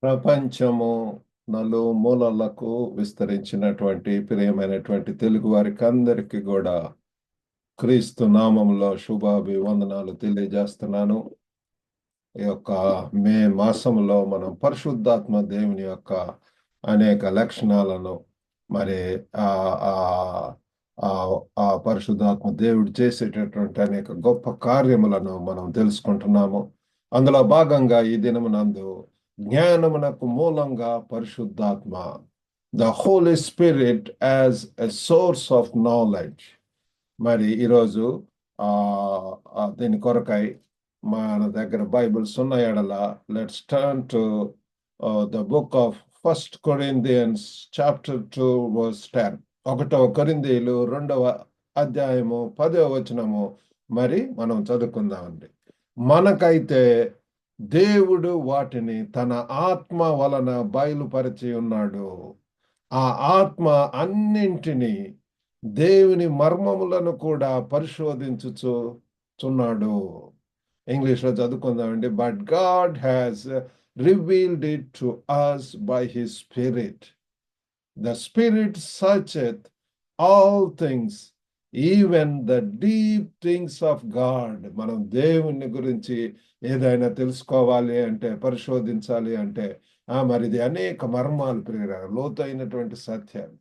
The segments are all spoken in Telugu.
ప్రపంచము నలుమూలలకు విస్తరించినటువంటి ప్రియమైనటువంటి తెలుగు వారికి అందరికీ కూడా క్రీస్తు నామంలో శుభాభివందనాలు తెలియజేస్తున్నాను. ఈ యొక్క మే మాసంలో మనం పరిశుద్ధాత్మ దేవుని యొక్క అనేక లక్షణాలను మరి ఆ ఆ ఆ ఆ పరిశుద్ధాత్మ దేవుడు చేసేటటువంటి అనేక గొప్ప కార్యములను మనం తెలుసుకుంటున్నాము. అందులో భాగంగా ఈ దినమునందు జ్ఞానమునకు మూలంగా పరిశుద్ధాత్మ, the Holy Spirit as a source of knowledge. మరి ఈరోజు దీని కొరకై మన దగ్గర బైబిల్స్ ఉన్న ఎడల let's turn to the book of First Corinthians chapter 2 verse 10. 1వ కొరింథీయులు 2వ అధ్యాయము 10వ వచనము మరి మనం చదువుకుందామండి. మనకైతే దేవుడు వాటిని తన ఆత్మ వలన బయలుపరిచి ఉన్నాడు. ఆ ఆత్మ అన్నింటినీ దేవుని మర్మములను కూడా పరిశోధించుచున్నాడు. ఇంగ్లీష్లో చదువుకుందామండి. But God has revealed it to us by his spirit. The spirit searcheth all things, even the deep things of God. మనం దేవుని గురించి ఏదైనా తెలుసుకోవాలి అంటే, పరిశోధించాలి అంటే మరి ఇది అనేక మర్మాలు లోతైనటువంటి సత్యాలు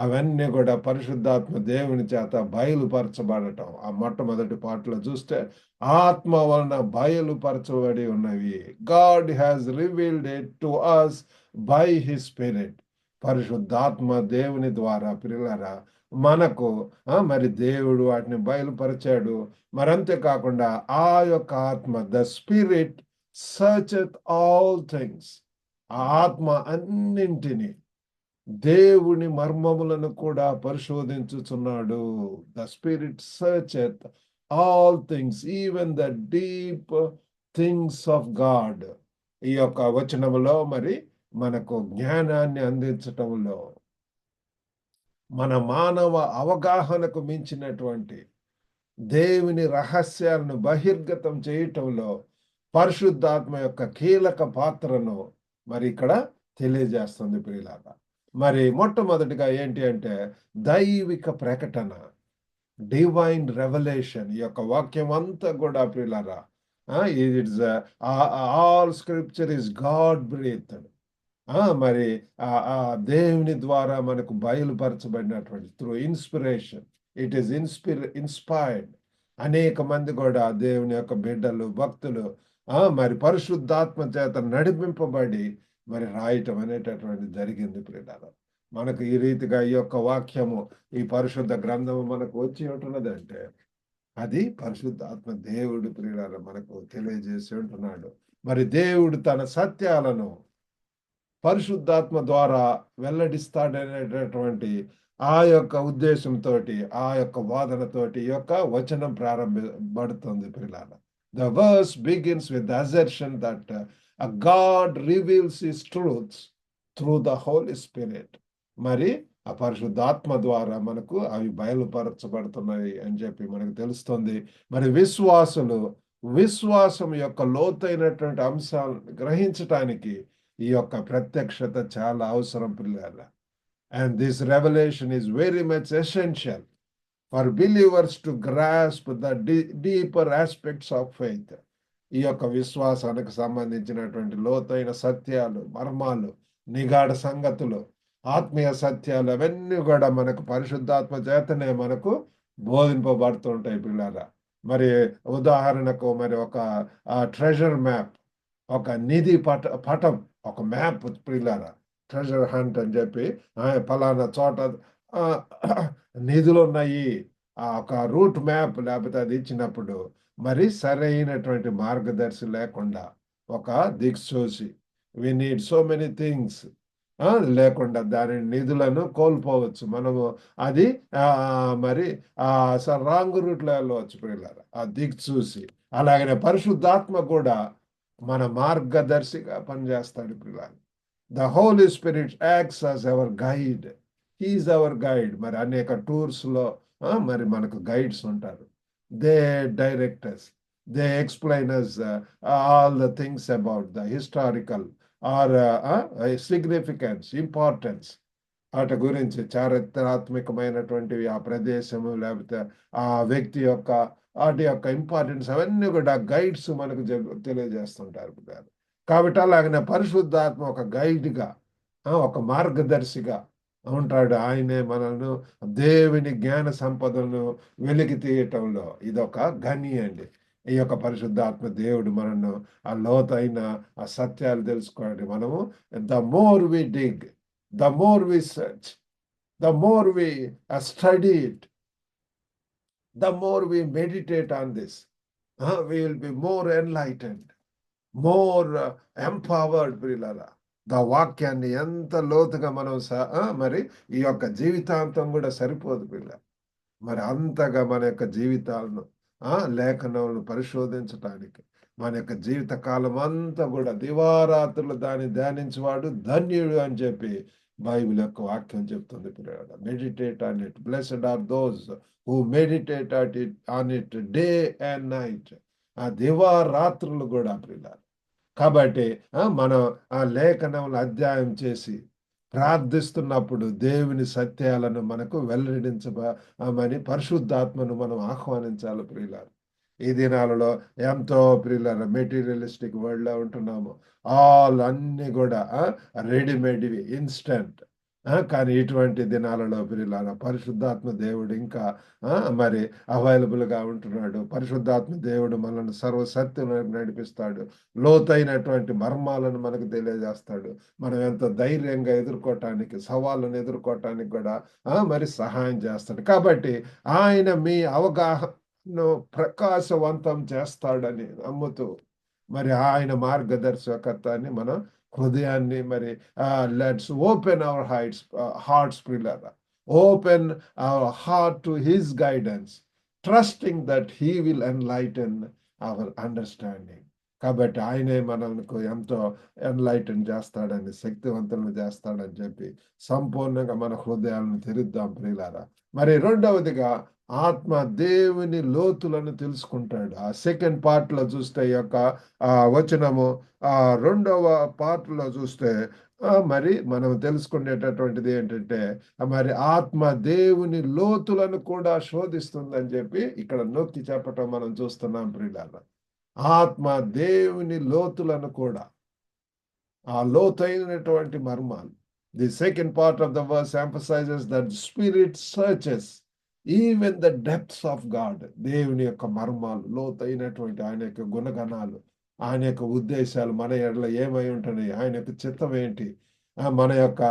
అవన్నీ కూడా పరిశుద్ధాత్మ దేవుని చేత బయలుపరచబడటం. ఆ మొట్టమొదటి పాటలో చూస్తే ఆత్మ వలన బయలుపరచబడి ఉన్నవి. God has revealed it to us by his spirit. పరిశుద్ధాత్మ దేవుని ద్వారా పిల్లరా మనకు మరి దేవుడు వాటిని బయలుపరిచాడు. మరి అంతేకాకుండా ఆ యొక్క ఆత్మ, the spirit searcheth all things, ఆ ఆత్మ అన్నింటినీ దేవుని మర్మములను కూడా పరిశోధించుచున్నాడు. The spirit searcheth all things, even the deep things of God. ఈ యొక్క వచనములో మరి మనకు జ్ఞానాన్ని అందించటంలో, మన మానవ అవగాహనకు మించినటువంటి దేవుని రహస్యాలను బహిర్గతం చేయటంలో పరిశుద్ధాత్మ యొక్క కీలక పాత్రను మరి ఇక్కడ తెలియజేస్తుంది ప్రియులారా. మరి మొట్టమొదటిగా ఏంటి అంటే దైవిక ప్రకటన, డివైన్ రెవల్యూషన్. ఈ యొక్క వాక్యం అంతా కూడా ప్రియులారా, it's all scripture is God breathed. మరి ఆ దేవుని ద్వారా మనకు బయలుపరచబడినటువంటి through inspiration. It is inspired. అనేక మంది కూడా దేవుని యొక్క బిడ్డలు, భక్తులు మరి పరిశుద్ధాత్మ చేత నడిపింపబడి మరి రాయటం అనేటటువంటి జరిగింది ప్రియులారా. మనకు ఈ రీతిగా ఈ యొక్క వాక్యము, ఈ పరిశుద్ధ గ్రంథము మనకు వచ్చి ఉంటున్నదంటే అది పరిశుద్ధాత్మ దేవుడు ప్రియులారా మనకు తెలియజేసి ఉంటున్నాడు. మరి దేవుడు తన సత్యాలను పరిశుద్ధాత్మ ద్వారా వెల్లడిస్తాడనేటటువంటి ఆ యొక్క ఉద్దేశంతో, ఆ యొక్క వాదనతోటి ఈ యొక్క వచనం ప్రారంభపడుతుంది ప్రియులారా. The verse begins with the assertion that God reveals his truths through the Holy Spirit. మరి ఆ పరిశుద్ధాత్మ ద్వారా మనకు అవి బయలుపరచబడుతున్నాయి అని చెప్పి మనకు తెలుస్తుంది. మరి విశ్వాసం యొక్క లోతైనటువంటి అంశాలను గ్రహించటానికి ఈ యొక్క ప్రత్యక్షత చాలా అవసరం పిల్లల. And this revelation is very much essential for believers to grasp the deeper aspects of faith. ఈ యొక్క విశ్వాసానికి సంబంధించినటువంటి లోతైన సత్యాలు, మర్మాలు, నిగాఢ సంగతులు, ఆత్మీయ సత్యాలు అవన్నీ కూడా మనకు పరిశుద్ధాత్మ చేతనే మనకు బోధింపబడుతుంటాయి పిల్లరా. మరి ఉదాహరణకు మరి ఒక ట్రెజర్ మ్యాప్, ఒక నిధి పటం, ఒక మ్యాప్ పిల్లరా, ట్రెజర్ హంట్ అని చెప్పి ఫలానా చోట నిధులు ఉన్నాయి, ఒక రూట్ మ్యాప్ లేకపోతే అది ఇచ్చినప్పుడు మరి సరైనటువంటి మార్గదర్శి లేకుండా, ఒక దిక్సూచి, we need so many things లేకుండా దాని నిధులను కోల్పోవచ్చు మనము. అది మరి రాంగ్ రూట్లో వెళ్ళవచ్చు పిల్లలు, ఆ దిక్సూచి. అలాగనే పరిశుద్ధాత్మ కూడా మన మార్గదర్శిగా పనిచేస్తాడు పిల్లలు. The Holy Spirit acts as our guide. He is our guide. మరి అనేక టూర్స్లో మరి మనకు గైడ్స్ ఉంటారు. They directors, they explain us all the things about the historical or significance, importance వాటి గురించి చారిత్రాత్మకమైనటువంటివి, ఆ ప్రదేశము లేకపోతే ఆ వ్యక్తి యొక్క వాటి యొక్క ఇంపార్టెన్స్ అవన్నీ కూడా గైడ్స్ మనకు తెలియజేస్తుంటారు పిల్లలు. కాబట్టి అలాగనే పరిశుద్ధాత్మ ఒక గైడ్గా, ఒక మార్గదర్శిగా ఉంటాడు. ఆయనే మనల్ని దేవుని జ్ఞాన సంపదలను వెలికి తీయటంలో ఇదొక గని అండి. ఈ యొక్క పరిశుద్ధాత్మ దేవుడు మనను ఆ లోతైన ఆ సత్యాలు తెలుసుకోండి. మనము the more we dig, the more we search, the more we study it, the more we meditate on this, we will be more enlightened, more empowered. ప్రియులారా, ద వాక్యాన్ని ఎంత లోతుగా మనం మరి ఈ యొక్క జీవితాంతం కూడా సరిపోదు పిల్ల. మరి అంతగా మన యొక్క జీవితాలను లేఖనాలను పరిశోధించటానికి మన యొక్క జీవిత కాలం అంతా కూడా దివారాత్రులు దాన్ని ధ్యానించేవాడు ధన్యుడు అని చెప్పి బైబిల్ యొక్క వాక్యం చెప్తుంది పిల్లలు. Meditate on it, blessed are those who meditate on it day and night. ఆ దివారాత్రులు కూడా పిల్లలు. కాబట్టి మనం ఆ లేఖనములు అధ్యాయం చేసి ప్రార్థిస్తున్నప్పుడు దేవుని సత్యాలను మనకు వెల్లడించమని పరిశుద్ధాత్మను మనం ఆహ్వానించాలి ప్రియులారు. ఈ దినాలలో ఎంతో ప్రియులారు మెటీరియలిస్టిక్ వరల్డ్ లో ఉంటున్నాము. ఆల్ అన్ని కూడా రెడీమేడ్వి, ఇన్స్టెంట్. కానీ ఇటువంటి దినాలలో ప్రియులారా పరిశుద్ధాత్మ దేవుడు ఇంకా మరి అవైలబుల్ గా ఉంటున్నాడు. పరిశుద్ధాత్మ దేవుడు మనల్ని సర్వసత్యం నడిపిస్తాడు. లోతైనటువంటి మర్మాలను మనకు తెలియజేస్తాడు. మనం ఎంత ధైర్యంగా ఎదుర్కోవటానికి, సవాళ్ళను ఎదుర్కోవటానికి కూడా మరి సహాయం చేస్తాడు. కాబట్టి ఆయన మీ అవగాహనను ప్రకాశవంతం చేస్తాడని నమ్ముతూ మరి ఆయన మార్గదర్శకత్వాన్ని మనం హృదయాన్ని మరి లెట్స్ ఓపెన్ అవర్ హార్ట్స్ ప్రియులారా. Open our heart to his guidance, trusting that he will enlighten our understanding. కాబట్టి ఆయనే మనకు ఎంతో ఎన్లైటన్ చేస్తాడని, శక్తివంతులను చేస్తాడని చెప్పి సంపూర్ణంగా మన హృదయాలను తెరుద్దాం ప్రియులారా. మరి రెండవదిగా ఆత్మ దేవుని లోతులను తెలుసుకుంటాడు. ఆ సెకండ్ పార్ట్ లో చూస్తే ఈ యొక్క వచనము రెండవ పార్ట్ లో చూస్తే మరి మనం తెలుసుకునేటటువంటిది ఏంటంటే మరి ఆత్మ దేవుని లోతులను కూడా శోధిస్తుందని చెప్పి ఇక్కడ నొక్కి చెప్పటం మనం చూస్తున్నాం ప్రియులారా. ఆత్మ దేవుని లోతులను కూడా, ఆ లోతైనటువంటి మర్మాలు. The second part of the verse emphasises that spirit searches even the depths of God. దేవుని యొక్క మర్మాలు, లోతైనటువంటి ఆయన యొక్క గుణగణాలు, ఆయన యొక్క ఉద్దేశాలు మన ఎడల ఏమై ఉంటున్నాయి, ఆయన యొక్క చిత్తం ఏంటి, మన యొక్క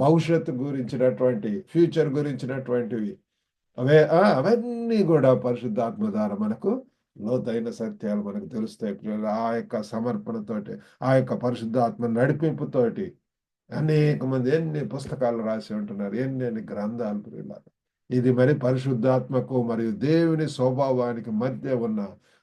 భవిష్యత్తు గురించినటువంటి, ఫ్యూచర్ గురించినటువంటివి అవన్నీ కూడా పరిశుద్ధాత్మ ద్వారా మనకు లోతైన సత్యాలు మనకు తెలుస్తాయి. ఆ యొక్క సమర్పణతోటి, ఆ యొక్క పరిశుద్ధాత్మ నడిపింపుతోటి అనేక మంది ఎన్ని పుస్తకాలు రాసి ఉంటున్నారు, ఎన్ని గ్రంథాలు ప్రియులారా. ఇది మరి పరిశుద్ధాత్మకు మరియు దేవుని స్వభావానికి మధ్య ఉన్న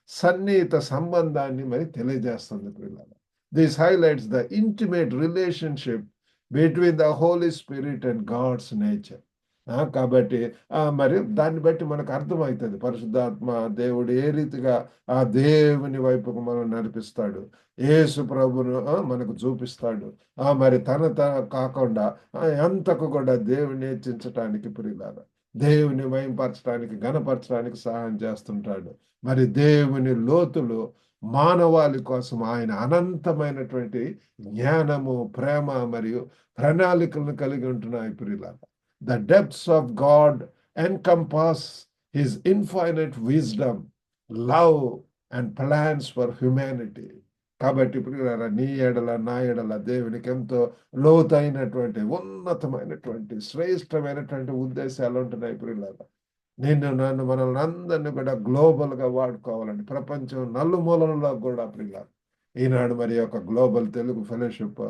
సన్నిహిత సంబంధాన్ని మరి తెలియజేస్తుంది ప్రియులారా. This highlights the intimate relationship between the Holy Spirit and God's nature. కాబట్టి మరి దాన్ని బట్టి మనకు అర్థమవుతుంది పరిశుద్ధాత్మ దేవుడు ఏ రీతిగా ఆ దేవుని వైపుకు మనం నడిపిస్తాడు, యేసు ప్రభును మనకు చూపిస్తాడు. మరి తన కాకుండా ఎంతకు కూడా దేవుని హెచ్చించటానికి ప్రియులారా, దేవుని మహింపరచడానికి, ఘనపరచడానికి సహాయం చేస్తుంటాడు. మరి దేవుని లోతులు మానవాళి కోసం ఆయన అనంతమైనటువంటి జ్ఞానము, ప్రేమ మరియు ప్రణాళికలను కలిగి ఉంటున్నాయి ప్రియులారా. The depths of God encompass his infinite wisdom, love and plans for humanity. కాబట్టి ప్రియులారా, నీ ఎడల నా ఎడల దేవునికి ఎంతో లోతైనటువంటి, ఉన్నతమైనటువంటి, శ్రేష్టమైనటువంటి ఉద్దేశాలు ఉంటున్నాయి ప్రియులారా. నన్ను మనల్ని అందరినీ కూడా గ్లోబల్ గా వాడుకోవాలని, ప్రపంచం నలుమూలలలో కూడా ప్రియులారా. ఈనాడు మరి యొక్క గ్లోబల్ తెలుగు ఫెలోషిప్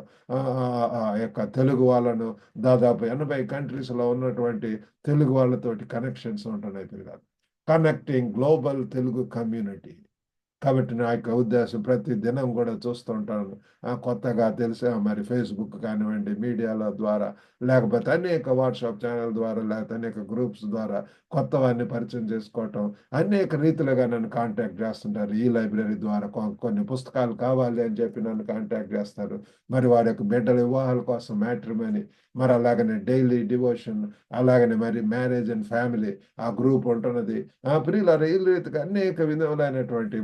యొక్క తెలుగు వాళ్ళను దాదాపు 80 కంట్రీస్లో ఉన్నటువంటి తెలుగు వాళ్ళతోటి కనెక్షన్స్ ఉంటున్నాయి పిల్లలు. Connecting global Telugu community. కాబట్టి నా యొక్క ఉద్దేశం ప్రతి దినం కూడా చూస్తూ ఉంటాను. కొత్తగా తెలిసే మరి ఫేస్‌బుక్ కానివ్వండి, మీడియాల ద్వారా లేకపోతే అనేక వాట్సాప్ ఛానల్ ద్వారా లేకపోతే అనేక గ్రూప్స్ ద్వారా కొత్తవారిని పరిచయం చేసుకోవటం, అనేక రీతిలుగా నన్ను కాంటాక్ట్ చేస్తుంటారు. ఈ లైబ్రరీ ద్వారా కొన్ని పుస్తకాలు కావాలి అని చెప్పి నన్ను కాంటాక్ట్ చేస్తారు. మరి వారి యొక్క బిడ్డల వివాహాల కోసం మ్యాట్రిమోనీ, మరి అలాగనే డైలీ డివోషన్, అలాగనే మరి మ్యారేజ్ అండ్ ఫ్యామిలీ ఆ గ్రూప్ ఉంటున్నది. ప్రియులారా ఈ రీతిగా అనేక విధములైనటువంటి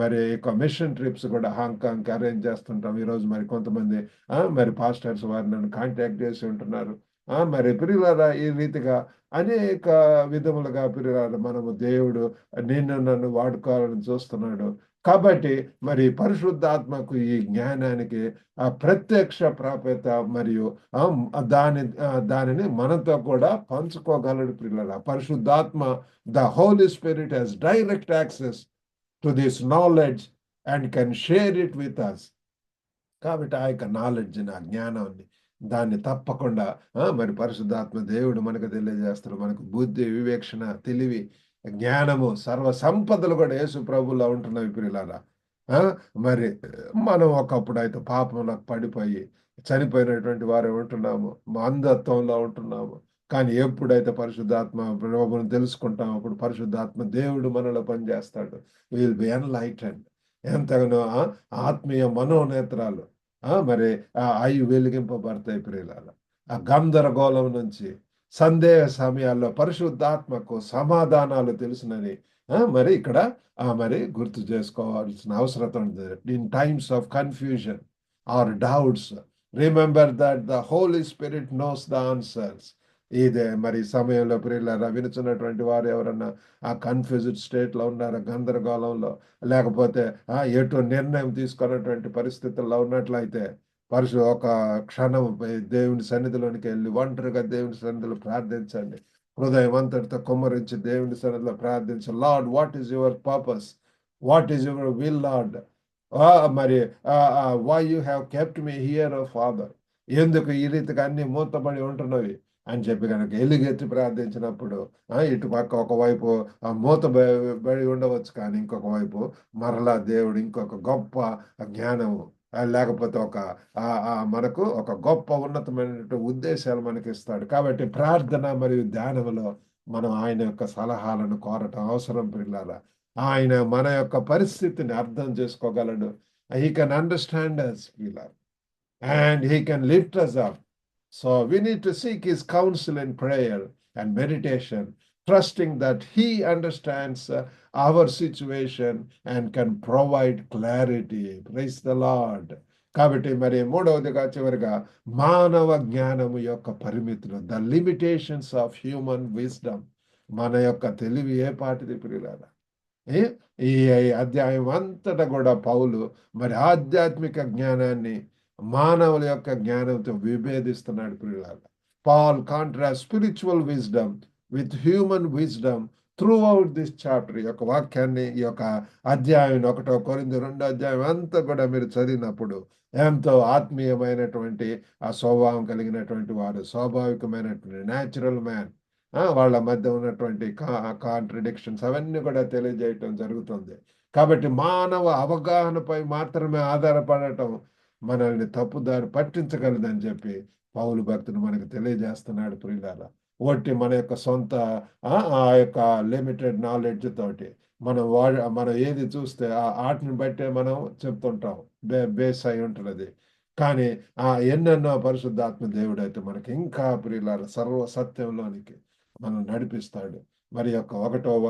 మరి మిషన్ ట్రిప్స్ కూడా హాంకాంగ్‌కి అరేంజ్ చేస్తుంటాం. ఈరోజు మరి కొంతమంది మరి పాస్టర్స్ వారు నన్ను కాంటాక్ట్ చేసి ఉంటున్నారు. మరి ప్రియులారా ఈ రీతిగా అనేక విధములుగా ప్రియులారా మనము దేవుడు నిన్ను నన్ను వాడుకోవాలని చూస్తున్నాడు. కాబట్టి మరి పరిశుద్ధాత్మకు ఈ జ్ఞానానికి ప్రత్యక్ష ప్రాప్యత మరియు దానిని మనతో కూడా పంచుకోగలడు ప్రియులారా. పరిశుద్ధాత్మ the Holy Spirit has direct access to this knowledge and can share it with us. కాబట్టి ఆ యొక్క నాలెడ్జ్‌ని, ఆ జ్ఞానాన్ని దాన్ని తప్పకుండా మరి పరిశుద్ధాత్మ దేవుడు మనకు తెలియజేస్తాడు. మనకు బుద్ధి, వివేక్షణ, తెలివి, జ్ఞానము, సర్వ సంపదలు కూడా యేసు ప్రభువులో ఉంటున్నవి ప్రియులారా. ఆ! మరి మనం ఒకప్పుడైతే పాపంలోకి పడిపోయి చనిపోయినటువంటి వారే ఉంటున్నాము. అంధత్వంలో ఉంటున్నాము. కానీ ఎప్పుడైతే పరిశుద్ధాత్మ ప్రభువును తెలుసుకుంటామో అప్పుడు పరిశుద్ధాత్మ దేవుడు మనలో పనిచేస్తాడు. Will be enlightened. ఎంతగానో ఆత్మీయ మనోనేత్రాలు మరి అయి వెలిగింపబడతాయి ప్రియులారా. ఆ గందరగోళం నుంచి సందేహ సమయాల్లో పరిశుద్ధాత్మకు సమాధానాలు తెలుసునని మరి ఇక్కడ మరి గుర్తు చేసుకోవాల్సిన అవసరం ఉంది. In times of confusion or doubts remember that the Holy Spirit knows the answers. ఇదే మరి ఈ సమయంలో ప్రియులారా వినుచున్నటువంటి వారు ఎవరన్నా ఆ కన్‌ఫ్యూజ్డ్ స్టేట్‌లో ఉన్నారా? గందరగోళంలో లేకపోతే ఎటు నిర్ణయం తీసుకున్నటువంటి పరిస్థితుల్లో ఉన్నట్లయితే ఒక క్షణం దేవుని సన్నిధిలోనికి వెళ్ళి ఒంటరిగా దేవుని సన్నిధిలో ప్రార్థించండి. హృదయం అంతటితో కుమ్మరించి దేవుని సన్నిధిలో ప్రార్థించండి. Lord what is your purpose? What is your will Lord? మరి why you have kept me here O Father? ఎందుకు ఈ రీతిగా అన్ని మూతబడి ఉంటున్నవి అని చెప్పి గనక ఎలుగెత్తి ప్రార్థించినప్పుడు ఇటుపక్క ఒకవైపు మూతబడి ఉండవచ్చు కానీ ఇంకొక వైపు మరలా దేవుడు ఇంకొక గొప్ప జ్ఞానము లేకపోతే మనకు ఒక గొప్ప ఉన్నతమైనటువంటి ఉద్దేశాలు మనకి ఇస్తాడు. కాబట్టి ప్రార్థన మరియు ధ్యానములో మనం ఆయన యొక్క సలహాలను కోరటం అవసరం ప్రియులారా. ఆయన మన యొక్క పరిస్థితిని అర్థం చేసుకోగలడు. హీ కెన్ అండర్‌స్టాండ్ us ప్రియులారా. And he can lift us up. So we need to seek his counsel in prayer and meditation, trusting that he understands our situation and can provide clarity. Praise the Lord. కాబట్టి మరి మూడవదిగా చివరిగా మానవ జ్ఞానము యొక్క పరిమితులు, the limitations of human wisdom. మన యొక్క తెలివి ఏ పాటిది ప్రియులారా? ఈ ఈ అధ్యాయం అంతటా కూడా పౌలు మరి ఆధ్యాత్మిక జ్ఞానాన్ని మానవుల యొక్క జ్ఞానంతో విభేదిస్తున్నాడు ప్రియులారా. Paul contrast spiritual wisdom with human wisdom throughout this chapter. ఈ యొక్క వాక్యాన్ని ఈ యొక్క అధ్యాయం 1 కొరింథీ 2 అధ్యాయం అంతా కూడా మీరు చదివినప్పుడు ఎంతో ఆత్మీయమైనటువంటి ఆ స్వభావం కలిగినటువంటి వారు, స్వాభావికమైనటువంటి న్యాచురల్ మ్యాన్ వాళ్ళ మధ్య ఉన్నటువంటి కాంట్రడిక్షన్స్ అవన్నీ కూడా తెలియజేయటం జరుగుతుంది. కాబట్టి మానవ అవగాహనపై మాత్రమే ఆధారపడటం మనల్ని తప్పుదారి పట్టించగలదని చెప్పి పౌలు భక్తుడు మనకు తెలియజేస్తున్నాడు ప్రియులారా. మన యొక్క సొంత ఆ యొక్క లిమిటెడ్ నాలెడ్జ్ తోటి మనం ఏది చూస్తే ఆటిని బట్టే మనం చెప్తుంటాం. బేస్ అయి ఉంటున్నది. కానీ ఎన్నెన్నో పరిశుద్ధాత్మ దేవుడు అయితే మనకి ఇంకా ప్రియులారా సర్వ సత్యంలోనికి మనం నడిపిస్తాడు. మరి యొక్క 1వ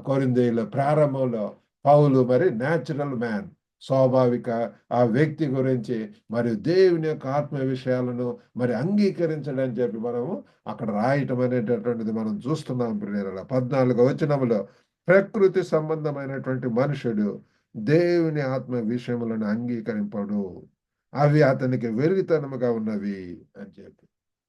కొరింథీయుల ప్రారంభంలో పౌలు మరి న్యాచురల్ మ్యాన్ స్వాభావిక ఆ వ్యక్తి గురించి మరియు దేవుని యొక్క ఆత్మ విషయాలను మరి అంగీకరించడని చెప్పి మనము అక్కడ రాయటం అనేటటువంటిది మనం చూస్తున్నాం ప్రియులారా. 14వ వచనములో ప్రకృతి సంబంధమైనటువంటి మనుషుడు దేవుని ఆత్మ విషయములను అంగీకరింపడు, అవి అతనికి వెర్రితనముగా ఉన్నవి అని చెప్పి.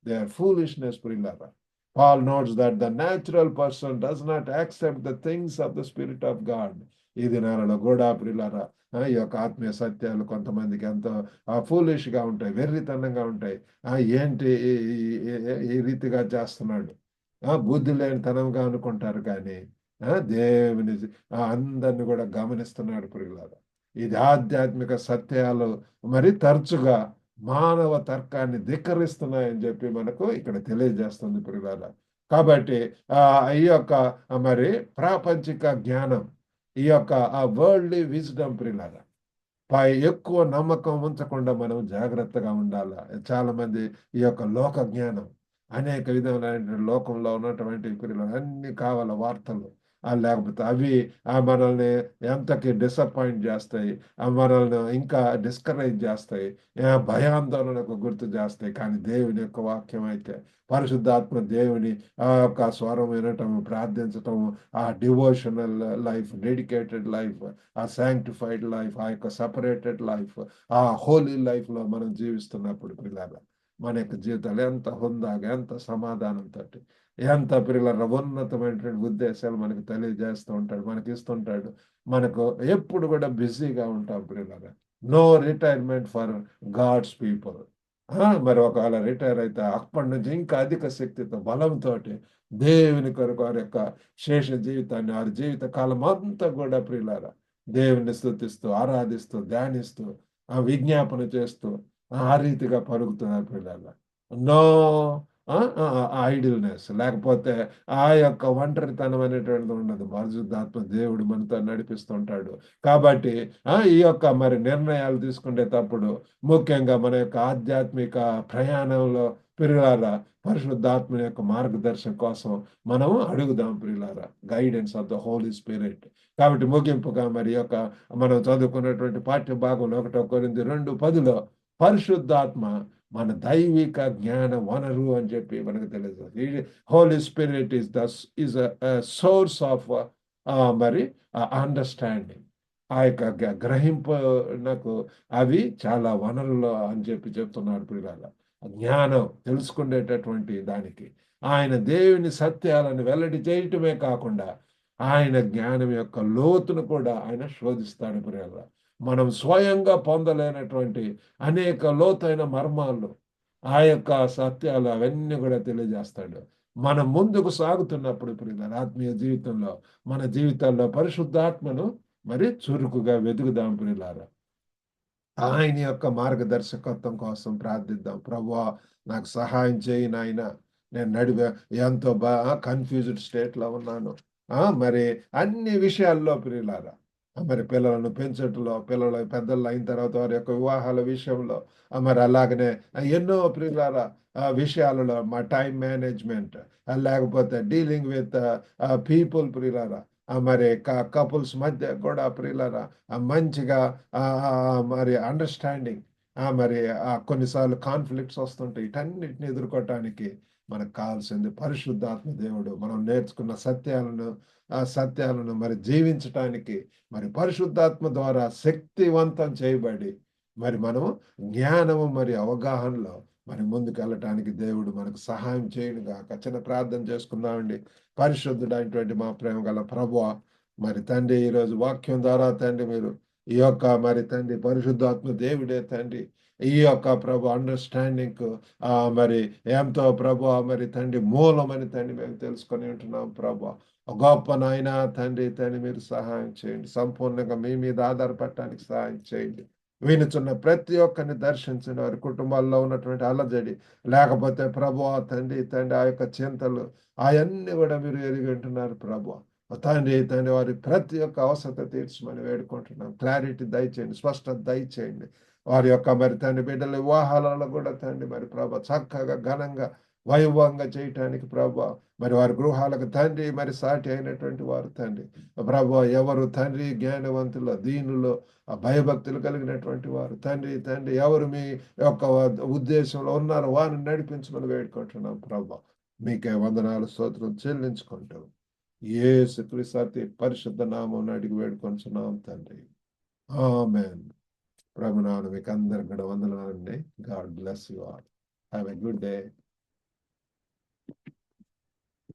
దే ఆర్ ఫూలిష్నెస్ ప్రియులారా. Paul notes that the natural person does not accept the things of the Spirit of God. ఈ దినాలలో కూడా ప్రియులారా ఈ యొక్క ఆత్మీయ సత్యాలు కొంతమందికి ఎంతో ఫూలిష్గా ఉంటాయి, వెర్రితనంగా ఉంటాయి. ఏంటి ఈ రీతిగా చేస్తున్నాడు, బుద్ధి లేనితనంగా అనుకుంటారు. కానీ దేవుని అందరిని కూడా గమనిస్తున్నాడు ప్రియులారా. ఇది ఆధ్యాత్మిక సత్యాలు మరి తరచుగా మానవ తర్కాన్ని ధిక్కరిస్తున్నాయని చెప్పి మనకు ఇక్కడ తెలియజేస్తుంది ప్రియులారా. కాబట్టి ఈ యొక్క మరి ప్రాపంచిక జ్ఞానం, ఈ యొక్క వరల్డ్లీ విజ్డమ్ ప్రియులారా, పై ఎక్కువ నమ్మకం ఉంచకుండా మనం జాగ్రత్తగా ఉండాలి. చాలా మంది ఈ యొక్క లోక జ్ఞానం, అనేక విధములైన లోకంలో ఉన్నటువంటి ప్రియులారా అన్ని కావాల వార్తలు, లేకపోతే అవి మనల్ని ఎంతకి డిసప్పాయింట్ చేస్తాయి, మనల్ని ఇంకా డిస్కరేజ్ చేస్తాయి, భయాందోళనకు గుర్తు చేస్తాయి. కానీ దేవుని యొక్క వాక్యం అయితే, పరిశుద్ధాత్మ దేవుని యొక్క స్వరం వినటం, ప్రార్థించటం, ఆ డివోషనల్ లైఫ్, డెడికేటెడ్ లైఫ్, ఆ శాంక్టిఫైడ్ లైఫ్, ఆ యొక్క సపరేటెడ్ లైఫ్, ఆ హోలీ లైఫ్లో మనం జీవిస్తున్నప్పుడు పిల్లలు మన యొక్క జీవితాలు ఎంత హుందాగా, ఎంత సమాధానంతో, ఎంత పిల్లల ఉన్నతమైనటువంటి ఉద్దేశాలు మనకు తెలియజేస్తూ ఉంటాడు, మనకి ఇస్తుంటాడు. మనకు ఎప్పుడు కూడా బిజీగా ఉంటాం పిల్లల. No retirement for God's people. మరి ఒకవేళ రిటైర్ అయితే అప్పటి నుంచి ఇంకా అధిక శక్తితో, బలంతో దేవుని కొరకు వారి యొక్క శేష జీవితాన్ని, వారి జీవిత కాలం అంతా కూడా ప్రియులారా దేవుని స్తుతిస్తూ, ఆరాధిస్తూ, ధ్యానిస్తూ, విజ్ఞాపన చేస్తూ ఆ రీతిగా పలుకుతున్నారు పిల్లలు. నో ఐడిల్నెస్, లేకపోతే ఆ యొక్క ఒంటరితనం అనేటువంటిది ఉండదు. పరిశుద్ధాత్మ దేవుడు మనతో నడిపిస్తుంటాడు. కాబట్టి ఈ యొక్క మరి నిర్ణయాలు తీసుకునేటప్పుడు ముఖ్యంగా మన యొక్క ఆధ్యాత్మిక ప్రయాణంలో ప్రియులారా పరిశుద్ధాత్మ యొక్క మార్గదర్శనం కోసం మనం అడుగుదాం ప్రియులారా, guidance of the Holy Spirit. కాబట్టి ముగింపుగా మరి యొక్క మనం చదువుకున్నటువంటి పాఠ్య భాగంలో 1 కొరింథీ 2:10 పరిశుద్ధాత్మ మన దైవిక జ్ఞాన వనరు అని చెప్పి మనకు తెలియదు. Holy Spirit is source of మరి అండర్స్టాండింగ్. ఆ యొక్క గ్రహింపునకు అవి చాలా వనరులు అని చెప్పి చెప్తున్నాడు పిల్లల. జ్ఞానం తెలుసుకునేటటువంటి దానికి ఆయన దేవుని సత్యాలను వెల్లడి చేయటమే కాకుండా ఆయన జ్ఞానం యొక్క లోతును కూడా ఆయన శోధిస్తాడు పిల్లల. మనం స్వయంగా పొందలేనటువంటి అనేక లోతైన మర్మాలు, ఆ యొక్క సత్యాలు అవన్నీ కూడా తెలియజేస్తాడు. మనం ముందుకు సాగుతున్నప్పుడు ప్రియులారా ఆత్మీయ జీవితంలో, మన జీవితాల్లో పరిశుద్ధాత్మను మరి చురుకుగా వెతుకుదాం ప్రియులారా. ఆయన యొక్క మార్గదర్శకత్వం కోసం ప్రార్థిద్దాం. ప్రభువా నాకు సహాయం చేయి నాయన, నేను ఎంతో కన్ఫ్యూజ్డ్ స్టేట్లో ఉన్నాను. మరి అన్ని విషయాల్లో ప్రియులారా, మరి పిల్లలను పెంచటంలో, పిల్లలు పెద్దలు అయిన తర్వాత వారి యొక్క వివాహాల విషయంలో, మరి అలాగనే ఎన్నో ప్రియులారా విషయాలలో మా టైం మేనేజ్మెంట్, లేకపోతే డీలింగ్ విత్ పీపుల్ ప్రియులారా, మరి కపుల్స్ మధ్య కూడా ప్రియులారా మంచిగా మరి అండర్స్టాండింగ్, మరి కొన్నిసార్లు కాన్ఫ్లిక్ట్స్ వస్తుంటాయి. వీటన్నిటిని ఎదుర్కోవటానికి మనకు కావాల్సింది పరిశుద్ధాత్మ దేవుడు. మనం నేర్చుకున్న సత్యాలను మరి జీవించటానికి మరి పరిశుద్ధాత్మ ద్వారా శక్తివంతం చేయబడి మరి మనము జ్ఞానము మరి అవగాహనలో మరి ముందుకు వెళ్ళటానికి దేవుడు మనకు సహాయం చేయనుగా. చిన్న ప్రార్థన చేసుకుందామండి. పరిశుద్ధుడైనటువంటి మా ప్రేమ గల ప్రభువా, మరి తండ్రి ఈరోజు వాక్యం ద్వారా తండ్రి మీరు ఈ యొక్క మరి తండ్రి పరిశుద్ధాత్మ దేవుడే తండ్రి ఈ యొక్క ప్రభు అండర్స్టాండింగ్ మరి ఎంతో ప్రభు మరి తండ్రి మూలమని తండ్రి మేము తెలుసుకొని ఉంటున్నాం ప్రభు. గొప్ప నాయన తండ్రి మీరు సహాయం చేయండి. సంపూర్ణంగా మీ మీద ఆధారపడటానికి సహాయం చేయండి. వినుచున్న ప్రతి ఒక్కరిని దర్శించండి. వారి కుటుంబాల్లో ఉన్నటువంటి అలజడి, లేకపోతే ప్రభు తండ్రి ఆ యొక్క చింతలు అవన్నీ కూడా మీరు ఎరిగి ఉంటున్నారు ప్రభు. తండ్రి వారి ప్రతి ఒక్క అవసరత తీర్చమని వేడుకుంటున్నాం. క్లారిటీ దయచేయండి, స్పష్టత దయచేయండి. వారి యొక్క మరి తండ్రి బిడ్డల వివాహాలలో కూడా తండ్రి మరి ప్రభు చక్కగా ఘనంగా వైభవంగా చేయటానికి ప్రభు, మరి వారి గృహాలకు తండ్రి మరి సాటి అయినటువంటి వారు తండ్రి ప్రభు, ఎవరు తండ్రి జ్ఞానవంతులు, దీనులు, భయభక్తులు కలిగినటువంటి వారు తండ్రి ఎవరు మీ యొక్క ఉద్దేశంలో ఉన్నారో వారిని నడిపించమని వేడుకుంటున్నాం ప్రభు. మీకే వందనాలు స్తోత్రం చెల్లించుకుంటూ యేసుక్రీస్తు అతి పరిశుద్ధ నామం అడిగి వేడుకొంచున్నాం తండ్రి. ఆమేన్. ప్రభునామమున మీకు అందరికి కూడా వందనాలండి. God bless you all. Have a good day.